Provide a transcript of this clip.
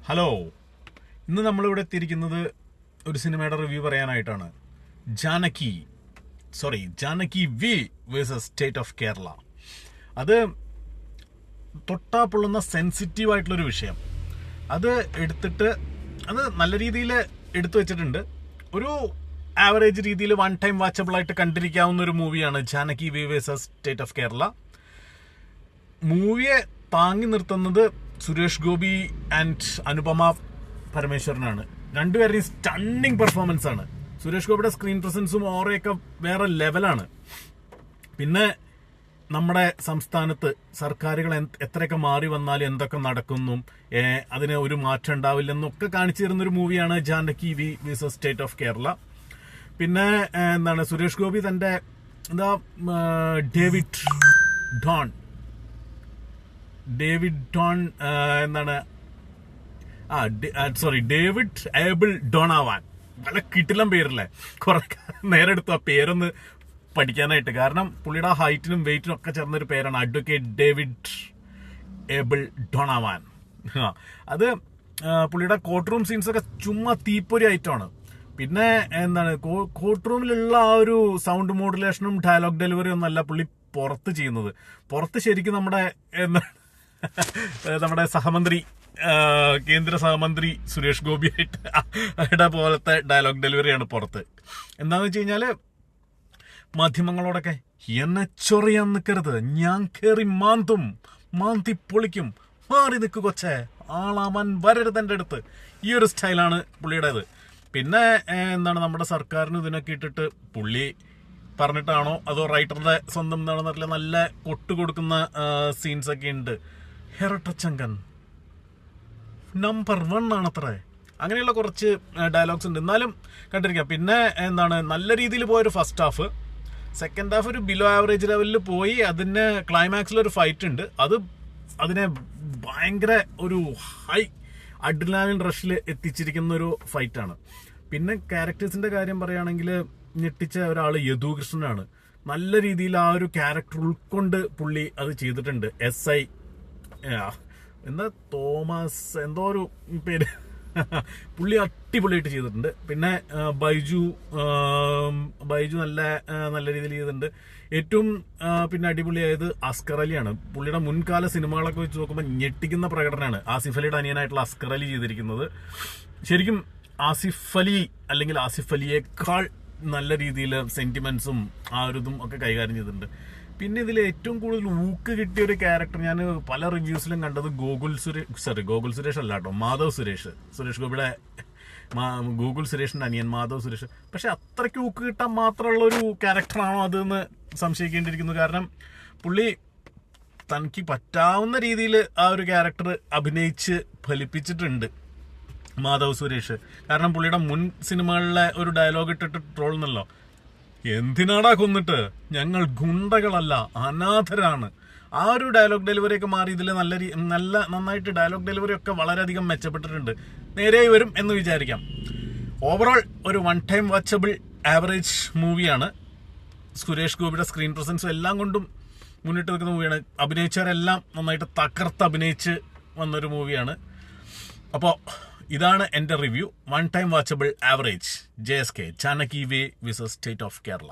Hello, ഇന്ന് നമ്മളിവിടെ എത്തിയിരിക്കുന്നത് ഒരു സിനിമയുടെ റിവ്യൂ പറയാനായിട്ടാണ്. Janaki V versus state of Kerala. അത് തൊട്ടാ പൊള്ളുന്ന സെൻസിറ്റീവ് ആയിട്ടുള്ളൊരു വിഷയം. അത് എടുത്തിട്ട് അത് നല്ല രീതിയിൽ എടുത്തു വെച്ചിട്ടുണ്ട്. ഒരു ആവറേജ് രീതിയിൽ വൺ ടൈം വാച്ചബിൾ ആയിട്ട് കണ്ടിരിക്കാവുന്ന ഒരു മൂവിയാണ് Janaki V versus state of Kerala. മൂവിയെ താങ്ങി നിർത്തുന്നത് സുരേഷ് ഗോപി ആൻഡ് അനുപമ പരമേശ്വരനാണ്. രണ്ടുപേരുടെയും സ്റ്റണ്ണിങ് പെർഫോമൻസ് ആണ്. സുരേഷ് ഗോപിയുടെ സ്ക്രീൻ പ്രസൻസും ഓറയൊക്കെ വേറെ ലെവലാണ്. പിന്നെ നമ്മുടെ സംസ്ഥാനത്ത് സർക്കാരുകൾ എത്രയൊക്കെ മാറി വന്നാലും എന്തൊക്കെ നടക്കുന്നു, അതിന് ഒരു മാറ്റം ഉണ്ടാവില്ലെന്നൊക്കെ കാണിച്ചു തരുന്നൊരു മൂവിയാണ് Janaki V versus state of Kerala. പിന്നെ സുരേഷ് ഗോപി തന്റെ ഡേവിഡ് ഏബിൾ ഡോണാവാൻ, വളരെ കിട്ടിലം പേരല്ലേ. കുറെ നേരം എടുത്തു ആ പേരൊന്ന് പഠിക്കാനായിട്ട്. കാരണം പുള്ളിയുടെ ഹൈറ്റിനും വെയിറ്റിനും ഒക്കെ ചേർന്നൊരു പേരാണ് അഡ്വക്കേറ്റ് ഡേവിഡ് ഏബിൾ ഡോണാവാൻ. അത് പുള്ളിയുടെ കോർട്ട് റൂം സീൻസ് ഒക്കെ ചുമ്മാ തീപ്പൊരി ഐറ്റമാണ്. പിന്നെ കോർട്ട് റൂമിലുള്ള ആ ഒരു സൗണ്ട് മോഡുലേഷനും ഡയലോഗ് ഡെലിവറിയും ഒന്നല്ല പുള്ളി പുറത്ത് ചെയ്യുന്നത്. പുറത്ത് ശരിക്കും നമ്മുടെ സഹമന്ത്രി, കേന്ദ്ര സഹമന്ത്രി സുരേഷ് ഗോപി ആയിട്ട് പോലത്തെ ഡയലോഗ് ഡെലിവറിയാണ് പുറത്ത്. എന്താന്ന് വെച്ച് കഴിഞ്ഞാല് മാധ്യമങ്ങളോടൊക്കെ എന്നെ ചൊറിയാൻ നിൽക്കരുത്, ഞാൻ കയറി മാന്തി പൊളിക്കും, മാറി നിൽക്കു കൊച്ചേ, ആളാവാൻ വരരുത് എൻ്റെ അടുത്ത്, ഈ ഒരു സ്റ്റൈലാണ് പുള്ളിയുടേത്. പിന്നെ നമ്മുടെ സർക്കാരിന് ഇതിനൊക്കെ ഇട്ടിട്ട് പുള്ളി പറഞ്ഞിട്ടാണോ അതോ റൈറ്ററുടെ സ്വന്തം നല്ല കൊട്ടു കൊടുക്കുന്ന സീൻസ് ഒക്കെ ഉണ്ട്. ഹെറട്ടച്ചങ്കൻ നമ്പർ 1 ആണത്രേ. അങ്ങനെയുള്ള കുറച്ച് ഡയലോഗ്സ് ഉണ്ട്, എന്നാലും കണ്ടിരിക്കാം. പിന്നെ നല്ല രീതിയിൽ പോയൊരു ഫസ്റ്റ് ഹാഫ്. സെക്കൻഡ് ഹാഫ് ഒരു ബിലോ ആവറേജ് ലെവലിൽ പോയി. അതിന് ക്ലൈമാക്സിലൊരു ഫൈറ്റ് ഉണ്ട്. അതിനെ ഭയങ്കര ഒരു ഹൈ അഡ്രിനാലിൻ റഷിൽ എത്തിച്ചിരിക്കുന്ന ഒരു ഫൈറ്റാണ്. പിന്നെ ക്യാരക്ടേഴ്സിന്റെ കാര്യം പറയുകയാണെങ്കിൽ ഞെട്ടിച്ച ഒരാൾ യദുകൃഷ്ണനാണ്. നല്ല രീതിയിൽ ആ ഒരു ക്യാരക്ടർ ഉൾക്കൊണ്ട് പുള്ളി അത് ചെയ്തിട്ടുണ്ട്. SI തോമസ് എന്തോ ഒരു പേര്, പുള്ളി അടിപൊളിയായിട്ട് ചെയ്തിട്ടുണ്ട്. പിന്നെ ബൈജു നല്ല രീതിയിൽ ചെയ്തിട്ടുണ്ട്. ഏറ്റവും പിന്നെ അടിപൊളിയായത് അസ്കർ അലിയാണ്. പുള്ളിയുടെ മുൻകാല സിനിമകളൊക്കെ വെച്ച് നോക്കുമ്പോൾ ഞെട്ടിക്കുന്ന പ്രകടനമാണ് ആസിഫ് അലിയുടെ അനിയനായിട്ടുള്ള അസ്കർ അലി ചെയ്തിരിക്കുന്നത്. ശരിക്കും ആസിഫ് അലിയേക്കാൾ നല്ല രീതിയിൽ സെന്റിമെന്റ്സും ആ ഒരു ഇതും ഒക്കെ കൈകാര്യം ചെയ്തിട്ടുണ്ട്. പിന്നെ ഇതിൽ ഏറ്റവും കൂടുതൽ ഊക്ക് കിട്ടിയ ഒരു ക്യാരക്ടർ ഞാൻ പല റിവ്യൂസിലും കണ്ടത് ഗോകുൽ സുരേഷ് അല്ല കേട്ടോ, മാധവ് സുരേഷ് ഗോപിയുടെ ഗൂഗിൾ സുരേഷിന്റെ അനിയൻ മാധവ് സുരേഷ്. പക്ഷെ അത്രയ്ക്ക് ഊക്ക് കിട്ടാൻ മാത്രമുള്ള ഒരു ക്യാരക്ടറാണോ അതെന്ന് സംശയിക്കേണ്ടിയിരിക്കുന്നു. കാരണം പുള്ളി തനിക്ക് പറ്റാവുന്ന രീതിയിൽ ആ ഒരു ക്യാരക്ടർ അഭിനയിച്ച് ഫലിപ്പിച്ചിട്ടുണ്ട് മാധവ് സുരേഷ്. കാരണം പുള്ളിയുടെ മുൻ സിനിമകളിലെ ഒരു ഡയലോഗ് ഇട്ടിട്ട് ട്രോളുന്നല്ലോ, എന്തിനാടാ കൊന്നിട്ട്, ഞങ്ങൾ ഗുണ്ടകളല്ല അനാഥരാണ്. ആ ഒരു ഡയലോഗ് ഡെലിവറി ഒക്കെ മാറി ഇതിൽ നന്നായിട്ട് ഡയലോഗ് ഡെലിവറി ഒക്കെ വളരെയധികം മെച്ചപ്പെട്ടിട്ടുണ്ട്. നേരെ വരും എന്ന് വിചാരിക്കാം. ഓവറോൾ ഒരു വൺ ടൈം വാച്ചബിൾ ആവറേജ് മൂവിയാണ്. സുരേഷ് ഗോപിയുടെ സ്ക്രീൻ പ്രസൻസും എല്ലാം കൊണ്ടും മുന്നിട്ട് നിൽക്കുന്ന മൂവിയാണ്. അഭിനയിച്ചവരെല്ലാം നന്നായിട്ട് തകർത്ത് അഭിനയിച്ച് വന്നൊരു മൂവിയാണ്. അപ്പോൾ ഇതാണ് എൻ്റെ review. One time watchable average JSK Janaki V versus state of Kerala.